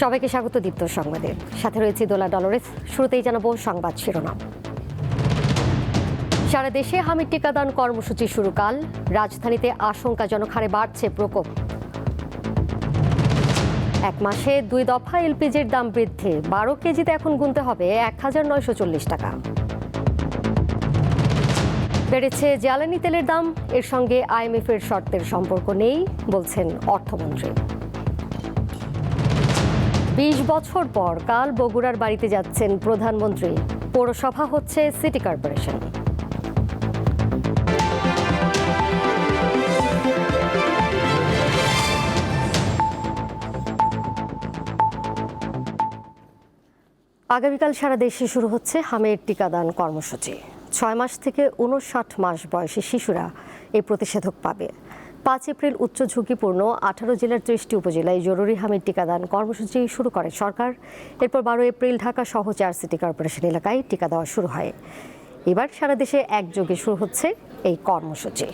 সবাইকে স্বাগত দীপ্ত সংবাদে। সাথে রয়েছে দোলা ডলরেস। শুরুতেই জানাবো সংবাদ শিরোনাম। সারা দেশে হামিদ টিকাদান কর্মসূচি শুরু কাল। রাজধানীতে আশঙ্কাজনক হারে বাড়ছে প্রকোপ। এক মাসে 2 দফা এলপিজির দাম বৃদ্ধি। 12 কেজিতে এখন গুনতে হবে 1940 টাকা। বেড়েছে জ্বালানি তেলের দাম। এর সঙ্গে IMF এর শর্তের সম্পর্ক নেই বলছেন অর্থমন্ত্রী। 20 বছর পর কাল বগুড়ার বাড়িতে যাচ্ছেন প্রধানমন্ত্রী। পৌরসভা হচ্ছে সিটি কর্পোরেশন। আগামীকাল সারা দেশে শুরু হচ্ছে হামের টিকাদান কর্মসূচি। 6 মাস থেকে 59 মাস বয়সী শিশুরা এই প্রতিষেধক পাবে। 5 এপ্রিল উচ্চ ঝুঁকিপূর্ণ 18 জেলার 30টি উপজেলায় জরুরি হামিদ টিকাদান কর্মসূচি শুরু করে সরকার। এরপর 12 এপ্রিল ঢাকা সহ 4 সিটি কর্পোরেশন এলাকায় টিকা দেওয়া শুরু হয়। এবার সারা দেশে একযোগে শুরু হচ্ছে এই কর্মসূচি।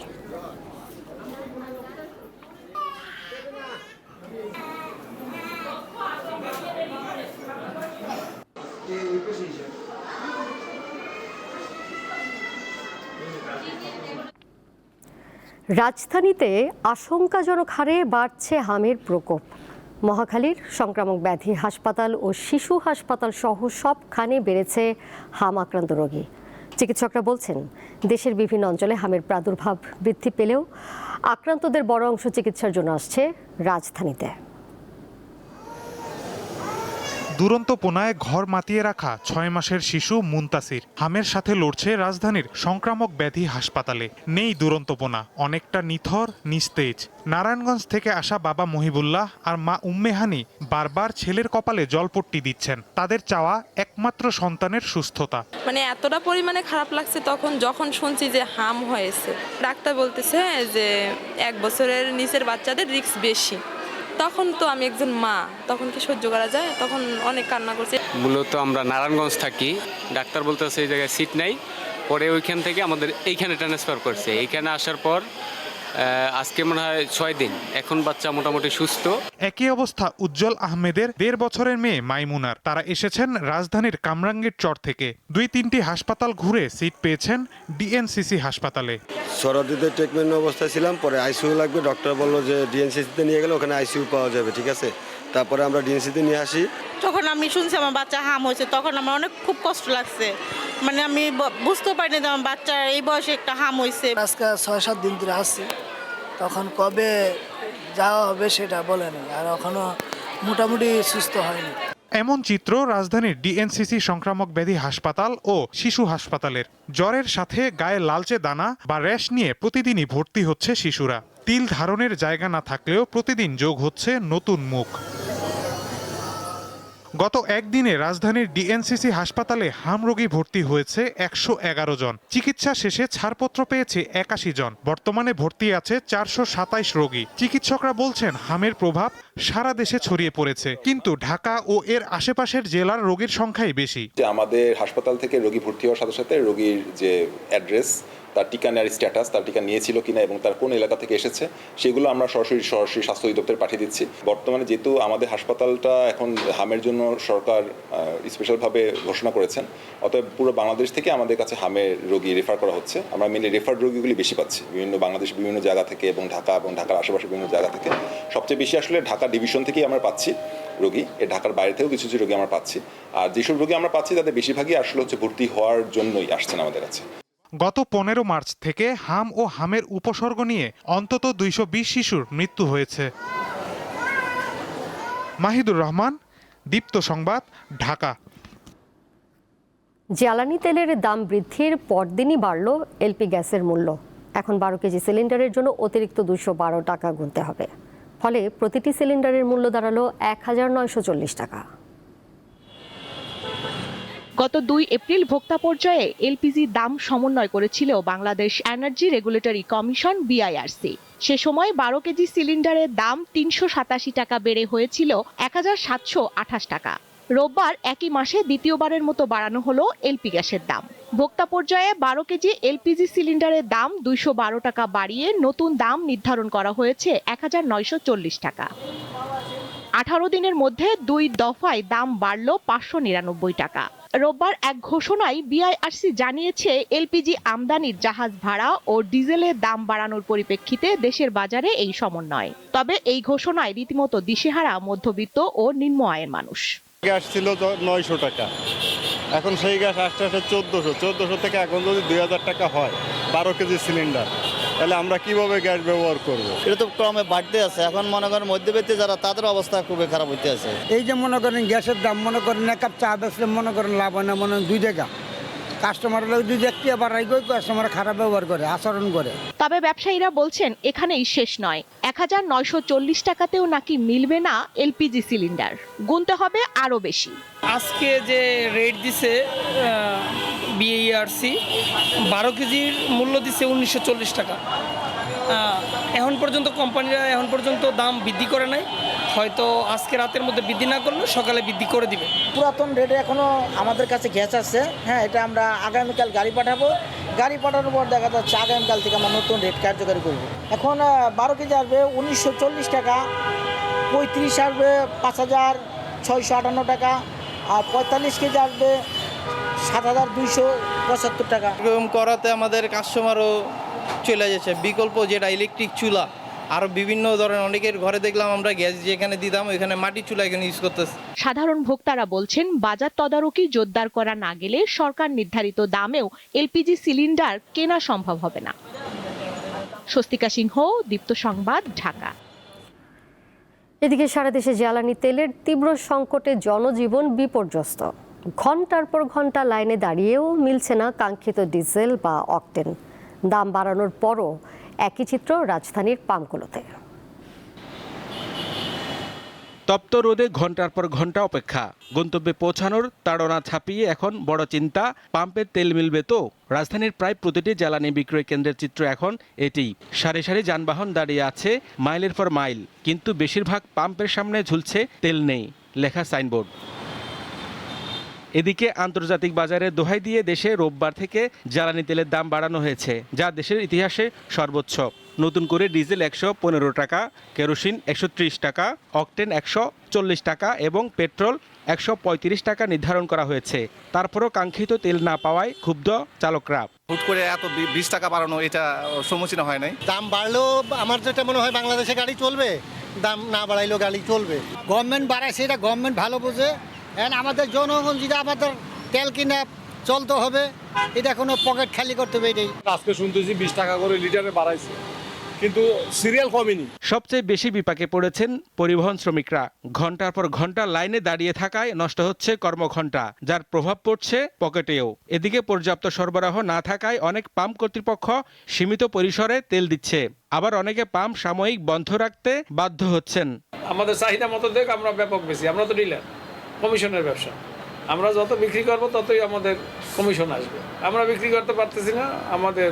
রাজধানীতে আশঙ্কাজনক হারে বাড়ছে হামের প্রকোপ। মহাখালীর সংক্রামক ব্যাধি হাসপাতাল ও শিশু হাসপাতাল সহ সবখানে বেড়েছে হাম আক্রান্ত রোগী। চিকিৎসকরা বলছেন, দেশের বিভিন্ন অঞ্চলে হামের প্রাদুর্ভাব বৃদ্ধি পেলেও আক্রান্তদের বড় অংশ চিকিৎসার জন্য আসছে রাজধানীতে। দুরন্তপনায় ঘর মাতিয়ে রাখা 6 মাসের শিশু মুনতাসির হামের সাথে লড়ছে রাজধানীর সংক্রামক ব্যাধি হাসপাতালে। নেই দুরন্তপনা, অনেকটা নিথর নিস্তেজ। নারায়ণগঞ্জ থেকে আসা বাবা মহিবুল্লাহ আর মা উম্মেহানি বারবার ছেলের কপালে জলপট্টি দিচ্ছেন। তাদের চাওয়া একমাত্র সন্তানের সুস্থতা। এতটা পরিমাণে খারাপ লাগছে যখন শুনছি যে হাম হয়েছে। ডাক্তার বলতেছে যে 1 বছরের নিচের বাচ্চাদের রিস্ক বেশি। তখন তো আমি একজন মা, তখন কি সহ্য করা যায়? তখন অনেক কান্না করছি। মূলত আমরা নারায়ণগঞ্জ থাকি, ডাক্তার বলতেছে এই জায়গায় সিট নাই। পরে ওইখান থেকে আমাদের এইখানে ট্রান্সফার করছে। এইখানে আসার পর আজকে মনে হয় 6 দিন, এখন বাচ্চা মোটামুটি সুস্থ। একই অবস্থা উজ্জ্বল আহমেদের 1.5 বছরের মেয়ে মাইমুনার। তারা এসেছেন রাজধানীর কামরাঙ্গীর চর থেকে। 2-3টি হাসপাতাল ঘুরে সিট পেয়েছেন ডিএনসিসি হাসপাতালে। সরদিতে ট্রিটমেন্ট অবস্থায় ছিলাম, পরে আইসিইউ লাগবে। ডক্টর বললো যে ডিএনসিসিতে নিয়ে গেলে ওখানে আইসিইউ পাওয়া যাবে, ঠিক আছে। তারপরে আমরা ডিএনসিতে নিয়ে আসি। যখন আমি শুনছি আমার বাচ্চা হাম হয়েছে, তখন আমার অনেক খুব কষ্ট লাগছে। আমি বুঝতে পারিনি যে আমার বাচ্চার এই বয়সে একটা হাম হয়েছে। আজকে 6-7 দিন ধরে আসছি, তখন কবে যাওয়া হবে সেটা বলেনি, আর এখনো মোটামুটি সুস্থ হয়নি। এমন চিত্র রাজধানীর ডিএনসিসি সংক্রামক ব্যাধি হাসপাতাল ও শিশু হাসপাতালের। জ্বরের সাথে গায়ে লালচে দানা বা র্যাশ নিয়ে প্রতিদিনই ভর্তি হচ্ছে শিশুরা। তিল ধারণের জায়গা না থাকলেও প্রতিদিন যোগ হচ্ছে নতুন মুখ। গত একদিনে রাজধানীর ডিএনসিসি হাসপাতালে হাম রোগী ভর্তি হয়েছে 111 জন। চিকিৎসা শেষে ছাড়পত্র পেয়েছে 81 জন। বর্তমানে ভর্তি আছে 427 রোগী। চিকিৎসকরা বলছেন, হামের প্রভাব সারা দেশে ছড়িয়ে পড়েছে, কিন্তু ঢাকা ও এর আশেপাশের জেলার রোগীর সংখ্যাই বেশি। আমাদের হাসপাতাল থেকে রোগী ভর্তি হওয়ার সাথে সাথে রোগীর যে অ্যাড্রেস, তার টিকা নেওয়ার স্ট্যাটাস, তার টিকা নিয়েছিল কিনা এবং তার কোন এলাকা থেকে এসেছে, সেগুলো আমরা সরাসরি স্বাস্থ্য অধিদপ্তরে পাঠিয়ে দিচ্ছি। বর্তমানে যেহেতু আমাদের হাসপাতালটা এখন হামের জন্য সরকার স্পেশালভাবে ঘোষণা করেছেন, অতএব পুরো বাংলাদেশ থেকে আমাদের কাছে হামের রোগী রেফার করা হচ্ছে। আমরা মেনলি রেফার্ড রোগীগুলি বেশি পাচ্ছি বাংলাদেশ বিভিন্ন জায়গা থেকে এবং ঢাকার আশেপাশে বিভিন্ন জায়গা থেকে। সবচেয়ে বেশি আসলে ঢাকা ডিভিশন থেকেই আমরা পাচ্ছি রোগী। ঢাকার বাইরে থেকেও কিছু রোগী আমরা পাচ্ছি। আর যেসব রোগী আমরা পাচ্ছি তাদের বেশিরভাগই আসলে ভর্তি হওয়ার জন্যই আসছেন আমাদের কাছে। গত 15 মার্চ থেকে হাম ও হামের উপসর্গ নিয়ে অন্তত 220 শিশুর মৃত্যু হয়েছে। মাহিদুর রহমান, দীপ্ত সংবাদ, ঢাকা। জ্বালানি তেলের দাম বৃদ্ধির পরদিনই বাড়ল এলপি গ্যাসের মূল্য। এখন 12 কেজি সিলিন্ডারের জন্য অতিরিক্ত 212 টাকা গুনতে হবে। ফলে প্রতিটি সিলিন্ডারের মূল্য দাঁড়ালো 1940 টাকা। গত 2 এপ্রিল ভোক্তা পর্যায়ে এলপিজি দাম সমন্বয় করেছিল Bangladesh energy regulatory commission BERC. সে সময় 12 কেজি সিলিন্ডারের দাম 387 টাকা বেড়ে হয়েছিল 1728 টাকা। রোববার একই মাসে দ্বিতীয়বারের মতো বাড়ানো হলো এলপি গ্যাসের দাম। ভোক্তা পর্যায়ে 12 কেজি এলপিজি সিলিন্ডারের দাম 212 টাকা বাড়িয়ে নতুন দাম নির্ধারণ করা হয়েছে 1940 টাকা। 18 দিনের মধ্যে 2 দফায় দাম বাড়ল 599 টাকা। রোববার এক ঘোষণায় বিআইআরসি জানিয়েছে এলপিজি আমদানির জাহাজ ভাড়া ও ডিজেলের দাম বাড়ানোর পরিপ্রেক্ষিতে দেশের বাজারে এই সমন্বয়। তবে এই ঘোষণায় রীতিমতো দিশেহারা মধ্যবিত্ত ও নিম্ন আয়ের মানুষ। গ্যাস ছিল 900 টাকা, এখন সেই গ্যাস আসতে আসতে 1400 থেকে এখন যদি 2000 টাকা হয় 12 কেজি সিলিন্ডার, তাহলে আমরা কিভাবে গ্যাস ব্যবহার করব? এটা তো ক্রমে বাড়তে আছে। এখন মনে করেন মধ্যবিত্ত যারা, তাদের অবস্থা খুবই খারাপ হইতে আছে। এই যে মনে করেন গ্যাসের দাম, মনে করেন এক কাপ চা বেচলে মনে করেন লাভ হয় না, মনে করেন 2 টাকা। কাস্টমার যদি একটি আবার কাস্টমার খারাপ ব্যবহার করে, আচরণ করে। তবে ব্যবসায়ীরা বলছেন এখানেই শেষ নয়। 1940 টাকাতেও নাকি মিলবে না এলপিজি সিলিন্ডার, গুনতে হবে আরো বেশি। আজকে যে রেট দিছে বিআইআরসি, 12 কেজির মূল্য দিচ্ছে 1940 টাকা। এখন পর্যন্ত কোম্পানিরা এখন পর্যন্ত দাম বৃদ্ধি করে নাই, হয়তো আজকে রাতের মধ্যে বৃদ্ধি না করলে সকালে বৃদ্ধি করে দিবে। পুরাতন রেটে এখনো আমাদের কাছে গ্যাস আছে। হ্যাঁ, এটা আমরা আগামীকাল গাড়ি পাঠাবো। গাড়ি পাঠানোর পর দেখা যাচ্ছে আগামীকাল থেকে আমরা নতুন রেট কার্যকরী করব। এখন 12 কেজি আসবে 1940 টাকা, 35 আসবে 5658 টাকা, আর 45 কেজি আসবে 7275 টাকা। এরকম করাতে আমাদের কাস্টমারও চলে যাচ্ছে। বিকল্প যেটা ইলেকট্রিক চুলা, আরও বিভিন্ন ধরনের অনেকের ঘরে দেখলাম আমরা গ্যাস যেখানে দিতাম ওইখানে মাটির চুলা এখানে ইউজ করতেছে। সাধারণ ভোক্তারা বলছেন বাজার তদারকি জোরদার করা না গেলে সরকার নির্ধারিত দামেও এলপিজি সিলিন্ডার কেনা সম্ভব হবে না। স্বস্তিকা সিংহ, দীপ্ত সংবাদ, ঢাকা। এদিকে সারা দেশে জ্বালানি তেলের তীব্র সংকটে জনজীবন বিপর্যস্ত। ঘন্টার পর ঘন্টা লাইনে দাঁড়িয়েও মিলছে না কাঙ্ক্ষিত ডিজেল বা অকটেন। দাম বাড়ানোর পরও একই চিত্র রাজধানীর পাম্পগুলোতে। তপ্ত রোদে ঘন্টার পর ঘন্টা অপেক্ষা, গন্তব্যে পৌঁছানোর তাড়না ছাপিয়ে এখন বড় চিন্তা, পাম্পের তেল মিলবে তো? রাজধানীর প্রায় প্রতিটি জ্বালানি বিক্রয় কেন্দ্রের চিত্র এখন এটি। সারি সারি যানবাহন দাঁড়িয়ে আছে মাইলের পর মাইল, কিন্তু বেশিরভাগ পাম্পের সামনে ঝুলছে তেল নেই লেখা সাইনবোর্ড। এদিকে আন্তর্জাতিক বাজারে দোহাই দিয়ে দেশে রোববার থেকে জ্বালানি তেলের দাম বাড়ানো হয়েছে, যা দেশের ইতিহাসে সর্বোচ্চ। নতুন করে ডিজেল 115 টাকা, কেরোসিন 130 টাকা, অকটেন 140 টাকা এবং পেট্রোল 135 টাকা নির্ধারণ করা হয়েছে। তারপরও কাঙ্ক্ষিত তেল না পাওয়ায় ক্ষুব্ধ চালকরা। হুট করে এত 20 টাকা বাড়ানো, এটা সম্মুখীন হয় নাই। দাম বাড়লেও আমার যেটা মনে হয় বাংলাদেশে গাড়ি চলবে, দাম না বাড়াইলেও গাড়ি চলবে। গভর্নমেন্ট বাড়ায় সেটা গভর্নমেন্ট ভালো বোঝে। আমাদের জনগণ যেটা আমাদের তেল কিনা চলতে হবে, এটা কোনো পকেট খালি করতে হবে। এটাই আজকে শুনতেছি 20 টাকা করে লিটারে বাড়াইছে, কিন্তু সিরিয়াল কমেনি। সবচেয়ে বেশি বিপাকে পড়েছেন পরিবহন শ্রমিকরা। ঘন্টার পর ঘন্টা লাইনে দাঁড়িয়ে থাকায় নষ্ট হচ্ছে কর্মঘণ্টা, যার প্রভাব পড়ছে পকেটেও। এদিকে পর্যাপ্ত সরবরাহ না থাকায় অনেক পাম্প কর্তৃপক্ষ সীমিত পরিসরে তেল দিচ্ছে, আবার অনেকে পাম্প সাময়িক বন্ধ রাখতে বাধ্য হচ্ছেন। আমাদের চাহিদা মতো দেখ, আমরা ব্যাপক বেশি, আমরা তো ডিলার, কমিশনের ব্যবসা। আমরা যত বিক্রি করব ততই আমাদের কমিশন আসবে। আমরা বিক্রি করতে পারতেছি না, আমাদের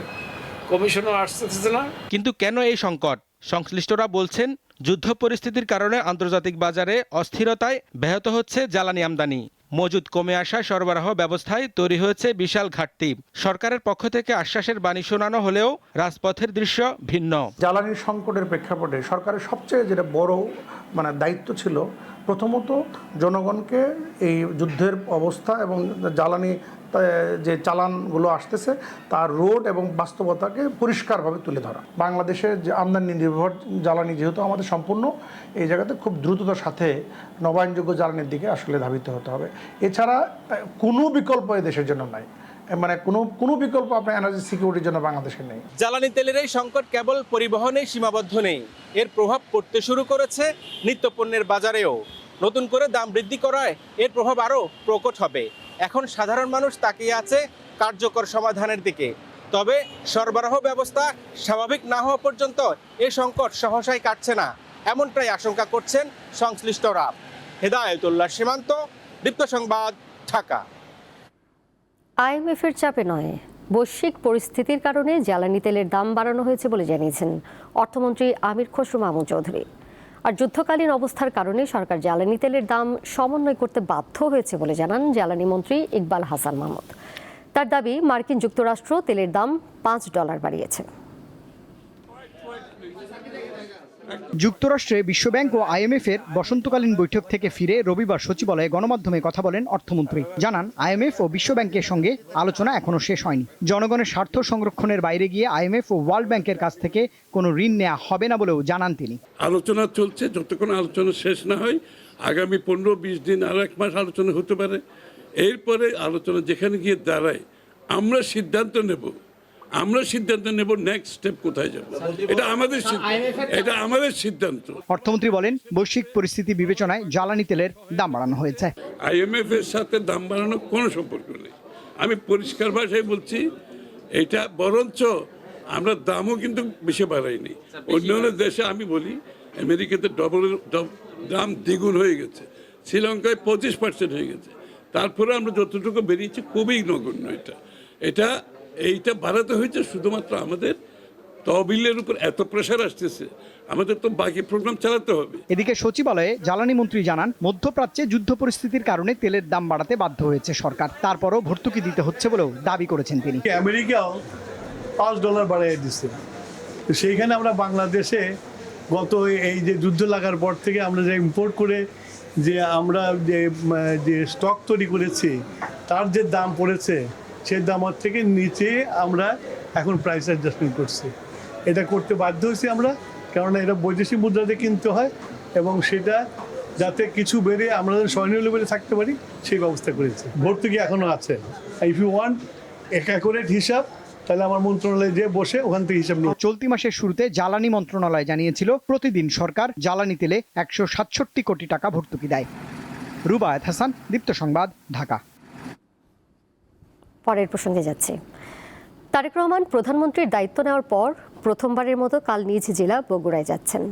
কমিশনও আসতেছে না। কিন্তু কেন এই সংকট? সংশ্লিষ্টরা বলছেন যুদ্ধ পরিস্থিতির কারণে আন্তর্জাতিক বাজারে অস্থিরতায় ব্যাহত হচ্ছে জ্বালানি আমদানি। মজুদ কমে আসায় সরবরাহ ব্যবস্থায় তৈরি হয়েছে বিশাল ঘাটতি। সরকারের পক্ষ থেকে আশ্বাসের বাণী শোনানো হলেও রাজপথের দৃশ্য ভিন্ন। জ্বালানির সংকটের প্রেক্ষাপটে সরকারের সবচেয়ে যেটা বড় দায়িত্ব ছিল, প্রথমত জনগণকে এই যুদ্ধের অবস্থা এবং জ্বালানি যে চালানগুলো আসতেছে তার রোড এবং বাস্তবতাকে পরিষ্কারভাবে তুলে ধরা। বাংলাদেশের যে আমদানি নির্ভর জ্বালানি যেহেতু আমাদের সম্পূর্ণ, এই জায়গাতে খুব দ্রুততার সাথে নবায়নযোগ্য জ্বালানির দিকে আসলে ধাবিত হতে হবে। এছাড়া কোনো বিকল্প এই দেশের জন্য নাই, কোনো বিকল্প আপনার এনার্জি সিকিউরিটির জন্য বাংলাদেশে নেই। জ্বালানি তেলের এই সংকট কেবল পরিবহনে সীমাবদ্ধ নেই, এর প্রভাব পড়তে শুরু করেছে নিত্যপণ্যের বাজারেও। নতুন করে দাম বৃদ্ধি করায় এর প্রভাব আরও প্রকট হবে। এখন সাধারণ মানুষ তাকিয়ে আছে কার্যকর সমাধানের দিকে। তবে সরবরাহ ব্যবস্থা স্বাভাবিক না হওয়া পর্যন্ত এই সংকট সহসাই কাটছে না, এমনটাই আশঙ্কা করছেন সংশ্লিষ্টরা। হেদায়েতুল্লাহ সীমান্ত, দীপ্ত সংবাদ, ঢাকা। আইএমএফের চাপে নয়, বৈশ্বিক পরিস্থিতির কারণে জ্বালানি তেলের দাম বাড়ানো হয়েছে বলে জানিয়েছেন অর্থমন্ত্রী আমির খসরু মাহমুদ চৌধুরী। আর যুদ্ধকালীন অবস্থার কারণে সরকার জ্বালানি তেলের দাম সমন্বয় করতে বাধ্য হয়েছে বলে জানান জ্বালানি মন্ত্রী ইকবাল হাসান মাহমুদ। তার দাবি, মার্কিন যুক্তরাষ্ট্র তেলের দাম $5 বাড়িয়েছে। যুক্তরাষ্ট্রে বিশ্বব্যাংক ও IMF এর বসন্তকালীন বৈঠক থেকে ফিরে রবিবার সচিবালয়ে গণমাধ্যমে কথা বলেন অর্থমন্ত্রী। জানান, IMF ও বিশ্বব্যাংকের সঙ্গে আলোচনা এখনো শেষ হয়নি। জনগণের স্বার্থ সংরক্ষণের বাইরে গিয়ে IMF ও ওয়ার্ল্ড ব্যাংকের কাছ থেকে কোনো ঋণ নেওয়া হবে না বলেও জানান তিনি। আলোচনা চলছে, যতক্ষণ আলোচনা শেষ না হয় আগামী 15-20 দিন আর 1 মাস আলোচনা হতে পারে। এরপরে আলোচনা যেখানে গিয়ে দাঁড়ায় আমরা সিদ্ধান্ত নেব নেক্সট স্টেপ কোথায় যাব। এটা আমাদের সিদ্ধান্ত। অর্থমন্ত্রী বলেন, বৈশ্বিক পরিস্থিতি বিবেচনায় জ্বালানি তেলের দাম বাড়ানো হয়েছে। IMF এর সাথে দাম বাড়ানোর কোনো সম্পর্ক নেই। আমি পরিষ্কার ভাষায় বলছি, এটা বরঞ্চ আমরা দামও কিন্তু বেশি বাড়াইনি। অন্যান্য দেশে আমি বলি আমেরিকাতে দাম দ্বিগুণ হয়ে গেছে, শ্রীলঙ্কায় 25% হয়ে গেছে। তারপরে আমরা যতটুকু বেরিয়েছি খুবই নগণ্য। এইটা বাড়াতে হয়েছে শুধুমাত্র আমাদের তহবিলের উপর এত প্রেশার আসতেছে, আমাদের তো বাকি প্রোগ্রাম চালাতে হবে। এদিকে সচিবালয়ে জ্বালানি মন্ত্রী জানান, মধ্যপ্রাচ্যে যুদ্ধ পরিস্থিতির কারণে তেলের দাম বাড়াতে বাধ্য হয়েছে সরকার। তারপরও ভর্তুকি দিতে হচ্ছে বলেও দাবি করেছেন তিনি। আমেরিকাও $5 বাড়িয়ে দিচ্ছে। সেইখানে আমরা বাংলাদেশে গত এই যে যুদ্ধ লাগার পর থেকে আমরা যে ইম্পোর্ট করে যে আমরা যে স্টক তৈরি করেছি তার যে দাম পড়েছে সেই দামের থেকে নিচে আমরা এখন প্রাইস অ্যাডজাস্টমেন্ট করছি। এটা করতে বাধ্য হয়েছি আমরা, কারণ এটা বৈদেশিক মুদ্রাতে কিনতে হয় এবং সেটা যাতে কিছু বেড়ে আমরা স্বর্ণীয় লেভেলে থাকতে পারি সেই ব্যবস্থা করেছি। ভর্তুকি এখনও আছে। ইফ ইউ ওয়ান্ট অ্যাকুরেট হিসাব তাহলে আমার মন্ত্রণালয়ে যে বসে ওখান থেকে হিসাব নিয়ে। চলতি মাসের শুরুতে জ্বালানি মন্ত্রণালয় জানিয়েছিল, প্রতিদিন সরকার জ্বালানি তেলে 167 কোটি টাকা ভর্তুকি দেয়। রুবায়েত হাসান, দীপ্ত সংবাদ, ঢাকা। পরের প্রসঙ্গে যাচ্ছে। তারেক রহমান প্রধানমন্ত্রীর দায়িত্ব নেওয়ার পর প্রথমবারের মতো কাল নিজ জেলা বগুড়ায় যাচ্ছেন।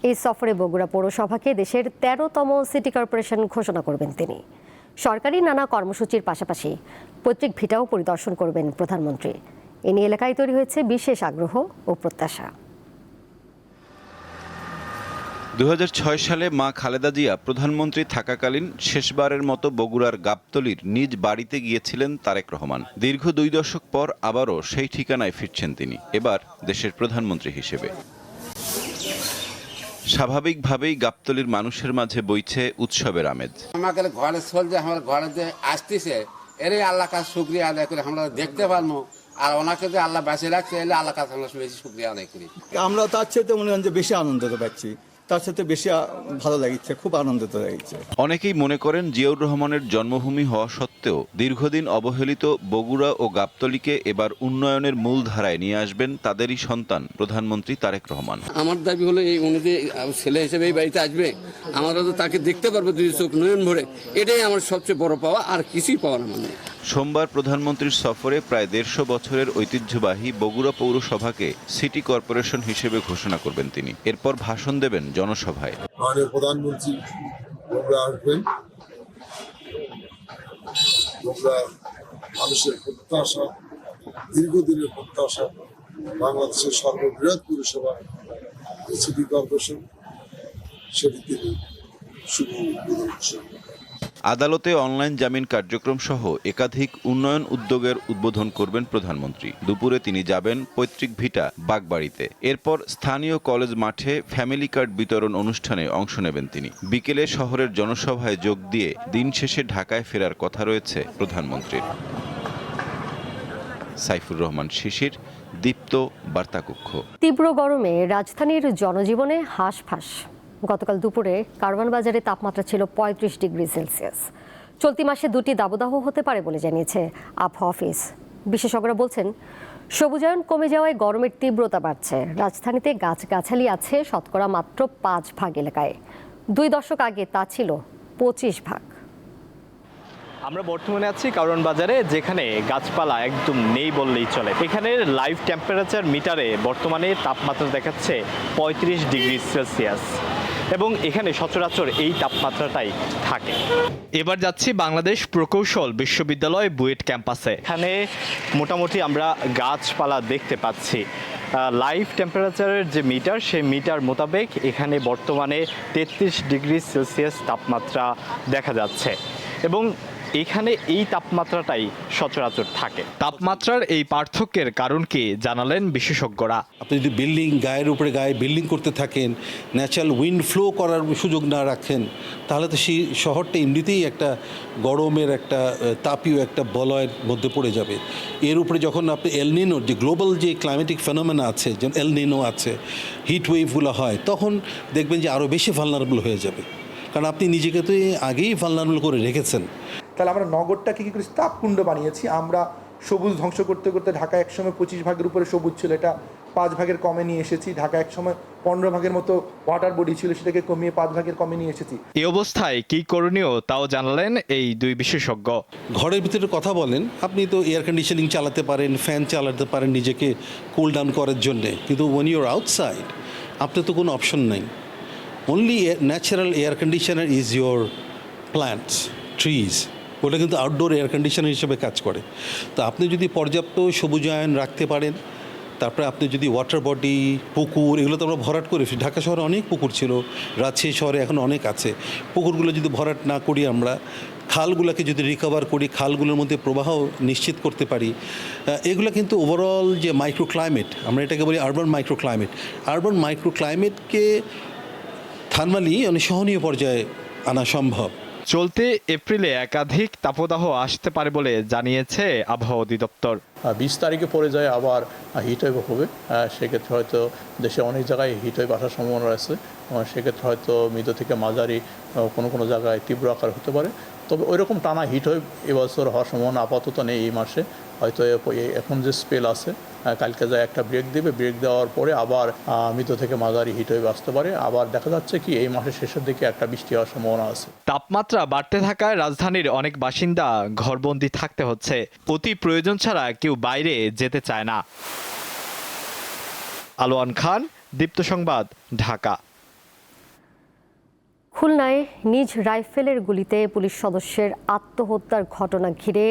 এই সফরে বগুড়া পৌরসভাকে দেশের 13তম সিটি কর্পোরেশন ঘোষণা করবেন তিনি। সরকারি নানা কর্মসূচির পাশাপাশি পৈতৃক ভিটাও পরিদর্শন করবেন প্রধানমন্ত্রী। এ নিয়ে এলাকায় তৈরি হয়েছে বিশেষ আগ্রহ ও প্রত্যাশা। 2006 সালে মা খালেদা জিয়া প্রধানমন্ত্রী থাকাকালীন শেষবারের মতো বগুড়ার গাবতলীর নিজ বাড়িতে গিয়েছিলেন তারেক রহমান। দীর্ঘ 2 দশক পর আবারও সেই ঠিকানায় ফিরছেন তিনি, এবার দেশের প্রধানমন্ত্রী হিসেবে। স্বাভাবিকভাবেই গাবতলীর মানুষের মাঝে বইছে উৎসবের আমেজ। আমাকে ঘরে চলছে, আমার ঘরে যে আসতেছে এরই আল্লাহ কাছে শুকরিয়া আদায় করে আমরা দেখতে পারবো। আর ওনাকে যে আল্লাহ বাঁচিয়ে রাখছে এলে আল্লাহ কাছে আমরা বেশি শুকরিয়া আদায় করি। আমরা তার সাথে মনে হয় যে বেশি আনন্দিত পাচ্ছি, তার সাথে বেশি ভালো লাগছে, খুব আনন্দিত লাগছে। অনেকেই মনে করেন জিয়াউর রহমানের জন্মভূমি হওয়া সত্ত্বেও দীর্ঘদিন অবহেলিত বগুড়া ও গাবতলীকে এবার উন্নয়নের মূল ধারায় নিয়ে আসবেন তাদেরই সন্তান প্রধানমন্ত্রী তারেক রহমান। আমার দাবি হলো এই উনি যে ছেলে হিসেবে এই বাড়িতে আসবে, আমরা তো তাকে দেখতে পারবো 2 চোখ নয়ন ভরে, এটাই আমার সবচেয়ে বড় পাওয়া, আর কিছুই পাওয়া না। মানে সোমবার প্রধানমন্ত্রীর সফরে প্রায় 150 বছরের ঐতিহ্যবাহী বগুড়া পৌরসভাকে সিটি কর্পোরেশন হিসেবে ঘোষণা করবেন তিনি। এরপর ভাষণ দেবেন জনসভায়। মাননীয় প্রধানমন্ত্রী বগুড়া আসবেন। বগুড়া মানুষের প্রত্যাশা, দীর্ঘদিনের প্রত্যাশা, বাংলাদেশের সর্ববৃহৎ পৌরসভা সিটি কর্পোরেশন, সেটি তিনি শুভ উদ্বোধন করছেন। আদালতে অনলাইন জামিন কার্যক্রম সহ একাধিক উন্নয়ন উদ্যোগের উদ্বোধন করবেন প্রধানমন্ত্রী। দুপুরে তিনি যাবেন পৈতৃক ভিটা বাগবাড়িতে। এরপর স্থানীয় কলেজ মাঠে ফ্যামিলি কার্ড বিতরণ অনুষ্ঠানে অংশ নেবেন তিনি। বিকেলে শহরের জনসভায় যোগ দিয়ে দিন শেষে ঢাকায় ফেরার কথা রয়েছে প্রধানমন্ত্রীর। সাইফুর রহমান শিশির, দীপ্ত বার্তাকক্ষ। তীব্র গরমে রাজধানীর জনজীবনে হাঁসফাঁস। গতকাল দুপুরে কারওয়ান বাজারে তাপমাত্রা ছিল 35 ডিগ্রি সেলসিয়াস। চলতি মাসে 2টি দাবদাহ হতে পারে বলে জানিয়েছে আবহাওয়া অফিস। বিশেষজ্ঞরা বলছেন, সবুজায়ন কমে যাওয়ায় গরমের তীব্রতা বাড়ছে। রাজধানীতে গাছগাছালি আছে শতকরা মাত্র 5% এলাকায়। 2 দশক আগে তা ছিল 25%। আমরা বর্তমানে আছি কারওয়ান বাজারে, যেখানে গাছপালা একদম নেই বললেই চলে। এখানের লাইভ টেম্পারেচার মিটারে বর্তমানে তাপমাত্রা দেখাচ্ছে 35 ডিগ্রি সেলসিয়াস এবং এখানে সচরাচর এই তাপমাত্রাটাই থাকে। এবার যাচ্ছি বাংলাদেশ প্রকৌশল বিশ্ববিদ্যালয় বুয়েট ক্যাম্পাসে। এখানে মোটামুটি আমরা গাছপালা দেখতে পাচ্ছি। লাইভ টেম্পারেচারের যে মিটার, সেই মিটার মোতাবেক এখানে বর্তমানে 33 ডিগ্রি সেলসিয়াস তাপমাত্রা দেখা যাচ্ছে এবং এখানে এই তাপমাত্রাটাই সচরাচর থাকে। তাপমাত্রার এই পার্থক্যের কারণ কি জানালেন বিশেষজ্ঞরা। আপনি যদি গায়ের উপরে বিল্ডিং করতে থাকেন, ন্যাচারাল উইন্ড ফ্লো করার সুযোগ না রাখেন, তাহলে তো সেই শহরটা এমনিতেই একটা গরমের একটা তাপীয় একটা বলয়ের মধ্যে পড়ে যাবে। এর উপরে যখন আপনি এলনিনো যে গ্লোবাল যে ক্লাইমেটিক ফেনোমেনা আছে, যেমন এলনিনো আছে, হিট ওয়েভগুলো হয়, তখন দেখবেন যে আরও বেশি ভালনারেবল হয়ে যাবে, কারণ আপনি নিজেকে তো আগেই ভালনারেবল করে রেখেছেন। তাহলে আমরা নগরটাকে কী করে তাপকুণ্ড বানিয়েছি। আমরা সবুজ ধ্বংস করতে করতে ঢাকা একসময় 25 ভাগের উপরে সবুজ ছিল, এটা 5 ভাগের কমে নিয়ে এসেছি। ঢাকা একসময় 15 ভাগের মতো ওয়াটার বডি ছিল, সেটাকে কমিয়ে 5 ভাগের কমে নিয়ে এসেছি। এই অবস্থায় কি করণীয় তাও জানালেন এই দুই বিশেষজ্ঞ। ঘরের ভিতরে কথা বলেন, আপনি তো এয়ার কন্ডিশনিং চালাতে পারেন, ফ্যান চালাতে পারেন নিজেকে কুল ডাউন করার জন্যে, কিন্তু ওয়েন ইউর আউটসাইড আপনার তো কোনো অপশন নাই। Only natural air conditioner is your plants, trees. ওটা কিন্তু আউটডোর এয়ার কন্ডিশনার হিসেবে কাজ করে। তো আপনি যদি পর্যাপ্ত সবুজায়ন রাখতে পারেন, তারপরে আপনি যদি ওয়াটার বডি, পুকুর, এগুলো তো আমরা ভরাট করে, ঢাকা শহরে অনেক পুকুর ছিল, রাজশাহী শহরে এখন অনেক আছে, পুকুরগুলো যদি ভরাট না করি, আমরা খালগুলোকে যদি রিকভার করি, খালগুলোর মধ্যে প্রবাহ নিশ্চিত করতে পারি, এগুলো কিন্তু ওভারঅল যে মাইক্রো ক্লাইমেট, আমরা এটাকে বলি urban micro climate, urban micro ক্লাইমেটকে থার্মালি সহনীয় পর্যায়ে আনা সম্ভব। চলতি এপ্রিলে একাধিক তাপদাহ আসতে পারে বলে জানিয়েছে আবহাওয়া অধিদপ্তর। 20 তারিখে পরে যায় আবার হিট ওয়েভ হবে, সেক্ষেত্রে হয়তো দেশে অনেক জায়গায় হিট ওয়েভ আসার সম্ভাবনা রয়েছে। সেক্ষেত্রে হয়তো মৃদু থেকে মাঝারি কোনো জায়গায় তীব্র আকার হতে পারে। তবে ওইরকম টানা হিট ওয়েভ এবছর হওয়ার সম্ভাবনা আপাতত নেই এই মাসে। হয়তো এখন যে স্পেল আছে, কালকে যায় একটা ব্রেক দেবে, ব্রেক দেওয়ার পরে আবার মৃদু থেকে মাঝারি হিট ওয়েভ আসতে পারে। আবার দেখা যাচ্ছে কি এই মাসের শেষের দিকে একটা বৃষ্টি হওয়ার সম্ভাবনা আছে। তাপমাত্রা বাড়তে থাকায় রাজধানীর অনেক বাসিন্দা ঘরবন্দি থাকতে হচ্ছে। অতি প্রয়োজন ছাড়া কেউ বাইরে যেতে চায় না। আলোয়ান খান, দীপ্ত সংবাদ, ঢাকা। খুলনায় নিজ রাইফেলের গুলিতে পুলিশ সদস্যের আত্মহত্যার ঘটনা ঘিরে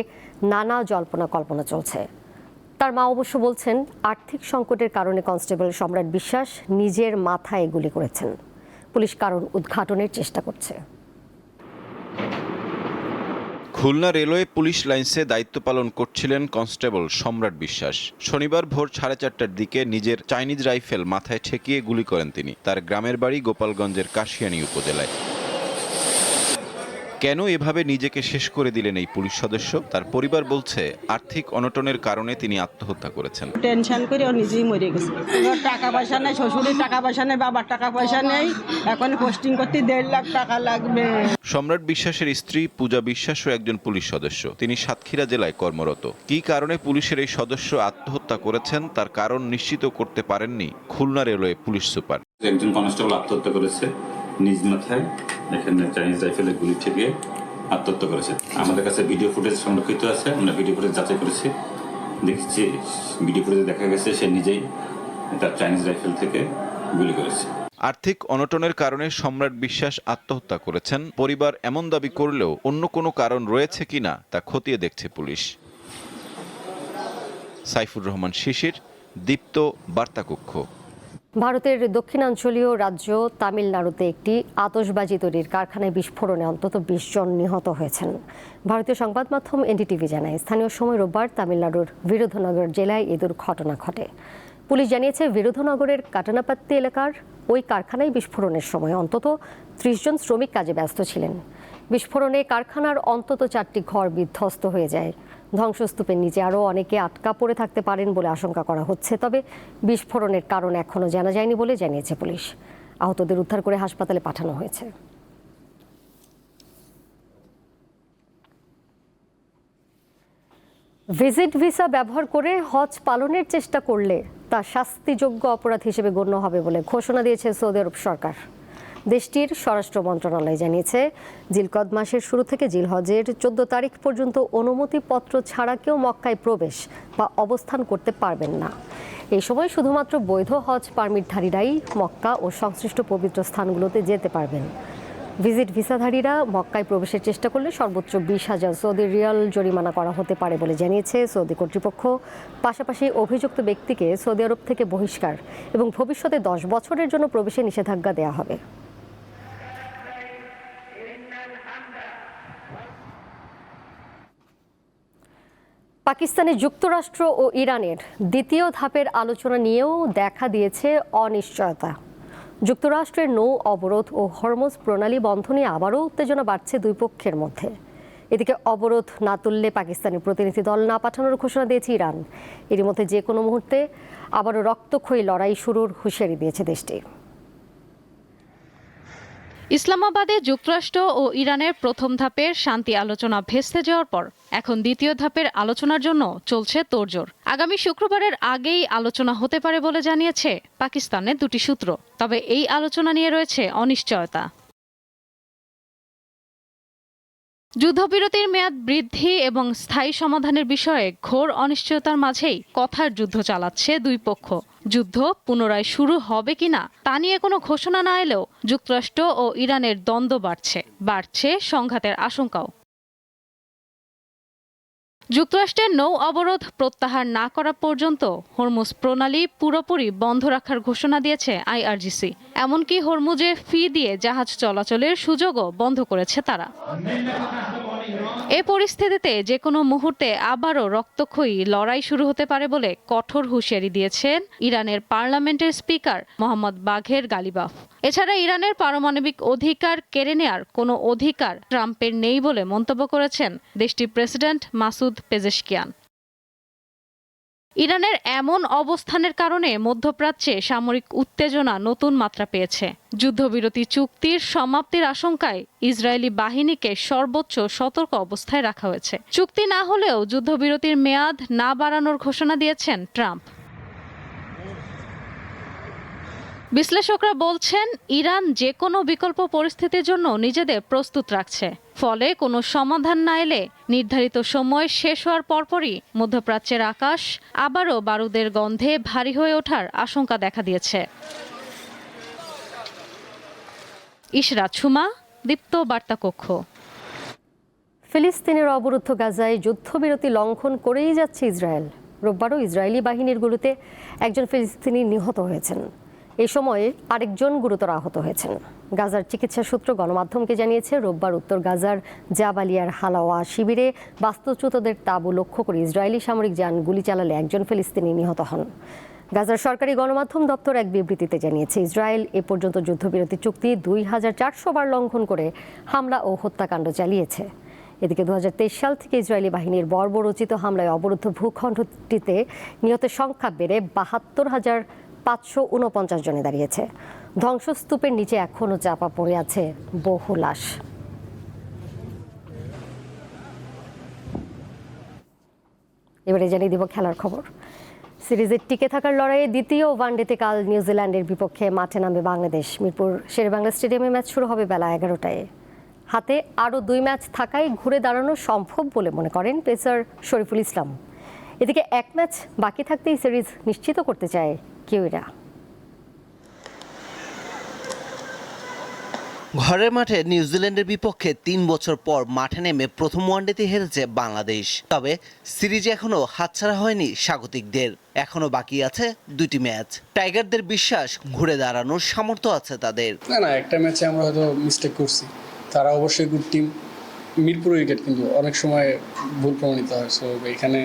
নানা জল্পনা কল্পনা চলছে। তার মা অবশ্য বলছেন, আর্থিক সংকটের কারণে কনস্টেবল সম্রাট বিশ্বাস নিজের মাথায় গুলি করেছেন। পুলিশ কারণ উদ্ঘাটনের চেষ্টা করছে। খুলনা রেলওয়ে পুলিশ লাইন্সে দায়িত্ব পালন করছিলেন কনস্টেবল সম্রাট বিশ্বাস। শনিবার ভোর 4:30টার দিকে নিজের চাইনিজ রাইফেল মাথায় ঠেকিয়ে গুলি করেন তিনি। তার গ্রামের বাড়ি গোপালগঞ্জের কাশিয়ানী উপজেলায়। কেন এভাবে নিজেকে শেষ করে দিলেন এই পুলিশ সদস্য? তার পরিবার বলছে, আর্থিক অনটনের কারণে তিনি আত্মহত্যা করেছেন। টেনশন করে ও নিজেই মরে গেছে। টাকা পয়সা নেই, শ্বশুরের টাকা পয়সা নেই, বাবার টাকা পয়সা নেই, এখন পোস্টিং করতে 1.5 লাখ টাকা লাগবে। সম্রাট বিশ্বাসের স্ত্রী পূজা বিশ্বাসও একজন পুলিশ সদস্য। তিনি সাতক্ষীরা জেলায় কর্মরত। কী কারণে পুলিশের এই সদস্য আত্মহত্যা করেছেন তার কারণ নিশ্চিত করতে পারেননি খুলনা রেলওয়ে পুলিশ সুপার। একজন কনস্টেবল আত্মহত্যা করেছে নিজ মাথায়, এখানে চাইনিজ রাইফেলের গুলি থেকে আত্মহত্যা করেছে। আমাদের কাছে ভিডিও ফুটেজ সংরক্ষিত আছে, আমরা ভিডিও ফুটেজ যাচাই করেছি, দেখছি ভিডিও ফুটেজে দেখা গেছে সে নিজেই তার চাইনিজ রাইফেল থেকে গুলি করেছে। আর্থিক অনটনের কারণে সম্রাট বিশ্বাস আত্মহত্যা করেছেন পরিবার এমন দাবি করলেও অন্য কোনো কারণ রয়েছে কিনা তা খতিয়ে দেখছে পুলিশ। সাইফুর রহমান শিশির, দীপ্ত, বার্তাকক্ষ। ভারতের দক্ষিণাঞ্চলীয় রাজ্য তামিলনাড়ুতে একটি আতশবাজি তৈরির কারখানায় বিস্ফোরণে অন্তত 20 জন নিহত হয়েছেন। ভারতীয় সংবাদ মাধ্যম এনডিটিভি জানায়, স্থানীয় সময় রোববার তামিলনাড়ুর বিরুধুনগর জেলায় এই দুর্ঘটনা ঘটে। পুলিশ জানিয়েছে, বিরুধুনগরের কাটানাপাত্তি এলাকার ওই কারখানায় বিস্ফোরণের সময় অন্তত 30 জন শ্রমিক কাজে ব্যস্ত ছিলেন। বিস্ফোরণে কারখানার অন্তত 4টি ঘর বিধ্বস্ত হয়ে যায়। ধ্বংসস্তূপের নিচে আরও অনেকে আটকা পড়ে থাকতে পারেন বলে আশঙ্কা করা হচ্ছে। তবে বিস্ফোরণের কারণ এখনও জানা যায়নি বলে জানিয়েছে পুলিশ। আহতদের উদ্ধার করে হাসপাতালে পাঠানো হয়েছে। ভিজিট ভিসা ব্যবহার করে হজ পালনের চেষ্টা করলে তা শাস্তিযোগ্য অপরাধ হিসেবে গণ্য হবে বলে ঘোষণা দিয়েছে সৌদি আরব সরকার। দেশটির স্বরাষ্ট্র মন্ত্রণালয় জানিয়েছে, জিলকদ মাসের শুরু থেকে জিলহজের 14 তারিখ পর্যন্ত অনুমতিপত্র ছাড়া কেউ মক্কায় প্রবেশ বা অবস্থান করতে পারবেন না। এই সময় শুধুমাত্র বৈধ হজ পারমিটধারীরাই মক্কা ও সংশ্লিষ্ট পবিত্র স্থানগুলোতে যেতে পারবেন। ভিজিট ভিসাধারীরা মক্কায় প্রবেশের চেষ্টা করলে সর্বোচ্চ 20,000 সৌদি রিয়াল জরিমানা করা হতে পারে বলে জানিয়েছে সৌদি কর্তৃপক্ষ। পাশাপাশি অভিযুক্ত ব্যক্তিকে সৌদি আরব থেকে বহিষ্কার এবং ভবিষ্যতে 10 বছরের জন্য প্রবেশে নিষেধাজ্ঞা দেওয়া হবে। পাকিস্তানে যুক্তরাষ্ট্র ও ইরানের দ্বিতীয় ধাপের আলোচনা নিয়েও দেখা দিয়েছে অনিশ্চয়তা। যুক্তরাষ্ট্রের নৌ অবরোধ ও হরমুজ প্রণালী বন্ধ নিয়ে আবারও উত্তেজনা বাড়ছে দুই পক্ষের মধ্যে। এদিকে অবরোধ না তুললে পাকিস্তানের প্রতিনিধি দল না পাঠানোর ঘোষণা দিয়েছে ইরান। এরই মধ্যে যে কোনো মুহূর্তে আবারও রক্তক্ষয়ী লড়াই শুরুর হুঁশিয়ারি দিয়েছে দেশটি। ইসলামাবাদে যুক্তরাষ্ট্র ও ইরানের প্রথম ধাপের শান্তি আলোচনা ভেস্তে যাওয়ার পর এখন দ্বিতীয় ধাপের আলোচনার জন্য চলছে তোড়জোড়। আগামী শুক্রবারের আগেই আলোচনা হতে পারে বলে জানিয়েছে পাকিস্তানের দুটি সূত্র। তবে এই আলোচনা নিয়ে রয়েছে অনিশ্চয়তা। যুদ্ধবিরতির মেয়াদ বৃদ্ধি এবং স্থায়ী সমাধানের বিষয়ে ঘোর অনিশ্চয়তার মাঝেই কথার যুদ্ধ চালাচ্ছে দুই পক্ষ। যুদ্ধ পুনরায় শুরু হবে কিনা তা নিয়ে কোনো ঘোষণা না এলেও যুক্তরাষ্ট্র ও ইরানের দ্বন্দ্ব বাড়ছে সংঘাতের আশঙ্কাও। যুক্তরাষ্ট্রের নৌ অবরোধ প্রত্যাহার না করা পর্যন্ত হরমুজ প্রণালী পুরোপুরি বন্ধ রাখার ঘোষণা দিয়েছে আইআরজিসি। এমনকি হরমুজে ফি দিয়ে জাহাজ চলাচলের সুযোগও বন্ধ করেছে তারা। এ পরিস্থিতিতে যে কোনো মুহূর্তে আবারও রক্তক্ষয়ী লড়াই শুরু হতে পারে বলে কঠোর হুঁশিয়ারি দিয়েছেন ইরানের পার্লামেন্টের স্পিকার মোহাম্মদ বাঘের গালিবাফ। এছাড়া ইরানের পারমাণবিক অধিকার কেড়ে নেয়ার কোনো অধিকার ট্রাম্পের নেই বলে মন্তব্য করেছেন দেশটির প্রেসিডেন্ট মাসুদ পেজেশকিয়ান। ইরানের এমন অবস্থানের কারণে মধ্যপ্রাচ্যে সামরিক উত্তেজনা নতুন মাত্রা পেয়েছে। যুদ্ধবিরতি চুক্তির সমাপ্তির আশঙ্কায় ইসরায়েলি বাহিনীকে সর্বোচ্চ সতর্ক অবস্থায় রাখা হয়েছে। চুক্তি না হলেও যুদ্ধবিরতির মেয়াদ না বাড়ানোর ঘোষণা দিয়েছেন ট্রাম্প। বিশ্লেষকরা বলছেন ইরান যে কোনো বিকল্প পরিস্থিতির জন্য নিজেদের প্রস্তুত রাখছে। ফলে কোনো সমাধান না এলে নির্ধারিত সময় শেষ হওয়ার পরপরই মধ্যপ্রাচ্যের আকাশ আবারও বারুদের গন্ধে ভারী হয়ে ওঠার আশঙ্কা দেখা দিয়েছে। ইশরাত সুমা, দীপ্ত বার্তা কক্ষ। ফিলিস্তিনের অবরুদ্ধ গাজায় যুদ্ধবিরতি লঙ্ঘন করেই যাচ্ছে ইসরায়েল। রোববারও ইসরায়েলি বাহিনীর গুলিতে একজন ফিলিস্তিনি নিহত হয়েছেন। এই সময়ে আরেকজন গুরুতর আহত হয়েছেন। গাজার চিকিৎসা সূত্র গণমাধ্যমকে জানিয়েছে, রোববার উত্তর গাজার জাবালিয়ার হালাওয়া শিবিরে বাস্তুচ্যুতদের তাঁবু লক্ষ্য করে ইসরায়েলি সামরিক যান গুলি চালালে একজন ফিলিস্তিনি নিহত হন। গাজার সরকারি গণমাধ্যম দপ্তর এক বিবৃতিতে জানিয়েছে, ইসরায়েল এ পর্যন্ত যুদ্ধবিরতি চুক্তি 2400 বার লঙ্ঘন করে হামলা ও হত্যাকাণ্ড চালিয়েছে। এদিকে 2023 সাল থেকে ইসরায়েলি বাহিনীর বর্বরোচিত হামলায় অবরুদ্ধ ভূখণ্ডটিতে নিহতের সংখ্যা বেড়ে 72,549 জনে দাঁড়িয়েছে। ধ্বংসস্তূপের নিচে এখনও চাপা পড়ে আছে বহু লাশ। এবারে জানিয়ে দিব খেলার খবর। সিরিজের টিকে থাকার লড়াইয়ে দ্বিতীয় ওয়ানডেতে কাল নিউজিল্যান্ডের বিপক্ষে মাঠে নামবে বাংলাদেশ। মিরপুর শেরেবাংলা স্টেডিয়ামে ম্যাচ শুরু হবে বেলা 11টায়। হাতে আরও 2 ম্যাচ থাকায় ঘুরে দাঁড়ানো সম্ভব বলে মনে করেন পেসার শরীফুল ইসলাম। এদিকে 1 ম্যাচ বাকি থাকতেই সিরিজ নিশ্চিত করতে চায় কিউইরা। ঘরের মাঠে নিউজিল্যান্ডের বিপক্ষে 3 বছর পর মাঠে নেমে প্রথম ওয়ানডেতে হেরেছে বাংলাদেশ। তবে সিরিজে এখনো হাতছাড়া হয়নি স্বাগতিকদের। এখনো বাকি আছে 2টি ম্যাচ। টাইগারদের বিশ্বাস ঘুরে দাঁড়ানোর সামর্থ্য আছে তাদের। না, একটা ম্যাচে আমরা হয়তো মিস্টেক করছি। তারা অবশ্যই গুড টিম। মিরপুর উইকেট কিন্তু অনেক সময় ভুল প্রমাণিত হয়। সো এখানে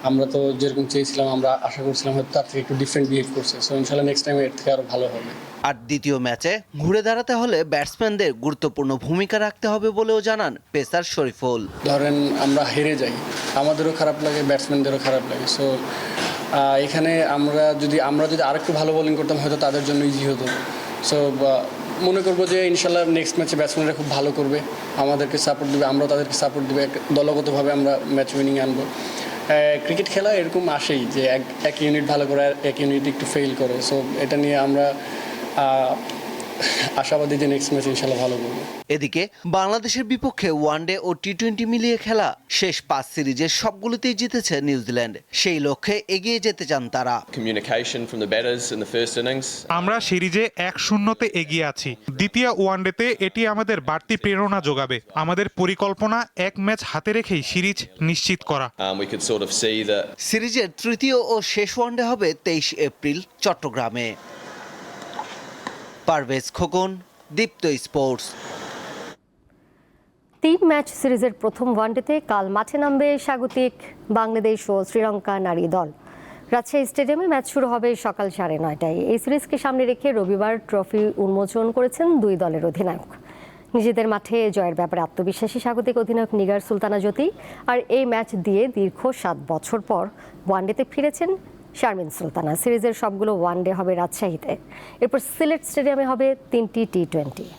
আমরা তো যেরকম চেয়েছিলাম, আমরা আশা করছিলাম হয়তো তার থেকে একটু ডিফারেন্ট বিহেভ করছে। সো ইনশাল্লাহ নেক্সট টাইম এর থেকে আরও ভালো হবে। আর দ্বিতীয় ম্যাচে ঘুরে দাঁড়াতে হলে ব্যাটসম্যানদের গুরুত্বপূর্ণ ভূমিকা রাখতে হবে বলেও জানান পেসার শরীফুল। ধরেন আমরা হেরে যাই, আমাদেরও খারাপ লাগে, ব্যাটসম্যানদেরও খারাপ লাগে। সো এখানে আমরা যদি আরেকটু ভালো বোলিং করতাম হয়তো তাদের জন্য ইজি হতো। সো মনে করবো যে ইনশাল্লাহ নেক্সট ম্যাচে ব্যাটসম্যানরা খুব ভালো করবে, আমাদেরকে সাপোর্ট দেবে, আমরাও তাদেরকে সাপোর্ট দেবে। দলগতভাবে আমরা ম্যাচ উইনিং আনবো। ক্রিকেট খেলা এরকম আসেই যে এক ইউনিট ভালো করে এক ইউনিট একটু ফেল করে। সো এটা নিয়ে আমরা আশাবাদী যে নেক্সট ম্যাচ ইনশাল্লাহ ভালো করবো। এদিকে বাংলাদেশের বিপক্ষে ওয়ানডে ও টি20 মিলিয়ে খেলা শেষ 5 সিরিজের সবগুলোতেই জিতেছে নিউজিল্যান্ড। সেই লক্ষ্যে এগিয়ে যেতে চান তারা। আমরা সিরিজে 1-0-তে এগিয়ে আছি। দ্বিতীয় ওয়ানডেতে এটি আমাদের বাড়তি প্রেরণা যোগাবে। আমাদের পরিকল্পনা 1 ম্যাচ হাতে রেখেই সিরিজ নিশ্চিত করা। সিরিজের তৃতীয় ও শেষ ওয়ানডে হবে 23 এপ্রিল চট্টগ্রামে। পারভেজ খোকন, দীপ্ত স্পোর্টস। 3 ম্যাচ সিরিজের প্রথম ওয়ানডেতে কাল মাঠে নামবে স্বাগতিক বাংলাদেশ ও শ্রীলঙ্কা নারী দল। রাজশাহী স্টেডিয়ামে ম্যাচ শুরু হবে সকাল 9:30টায়। এই সিরিজকে সামনে রেখে রবিবার ট্রফি উন্মোচন করেছেন দুই দলের অধিনায়ক। নিজেদের মাঠে জয়ের ব্যাপারে আত্মবিশ্বাসী স্বাগতিক অধিনায়ক নিগার সুলতানা জ্যোতি। আর এই ম্যাচ দিয়ে দীর্ঘ 7 বছর পর ওয়ানডেতে ফিরেছেন শারমিন সুলতানা। সিরিজের সবগুলো ওয়ানডে হবে রাজশাহীতে, এরপর সিলেট স্টেডিয়ামে হবে 3টি টি20।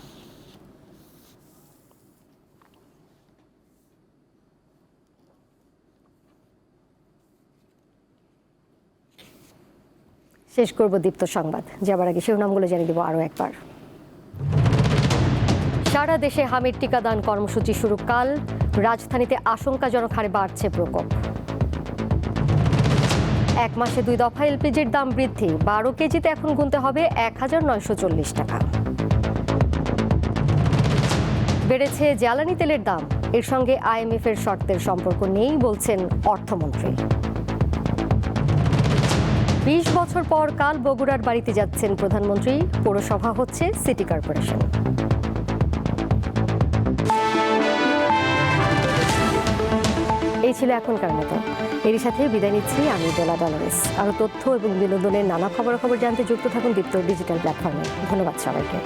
শেষ করব দীপ্ত সংবাদ, যাবার আগে শিরোনামগুলো জানিয়ে দেব আরও একবার। সারা দেশে হামের টিকাদান কর্মসূচি শুরু কাল। রাজধানীতে আশঙ্কাজনক হারে বাড়ছে প্রকোপ। 1 মাসে 2 দফা এলপিজির দাম বৃদ্ধি, 12 কেজিতে এখন গুনতে হবে 1940 টাকা। বেড়েছে জ্বালানি তেলের দাম, এর সঙ্গে আইএমএফ এর শর্তের সম্পর্ক নেই বলছেন অর্থমন্ত্রী। 20 বছর পর কাল বগুড়ার বাড়িতে যাচ্ছেন প্রধানমন্ত্রী। পৌরসভা হচ্ছে সিটি কর্পোরেশন। এই ছিল এখনকার মতো। এরই সাথে বিদায় নিচ্ছি আমি ডোলা ডলারেস। আরও তথ্য এবং বিনোদনের নানা খবরাখবর জানতে যুক্ত থাকুন দীপ্ত ডিজিটাল প্ল্যাটফর্মে। ধন্যবাদ সবাইকে।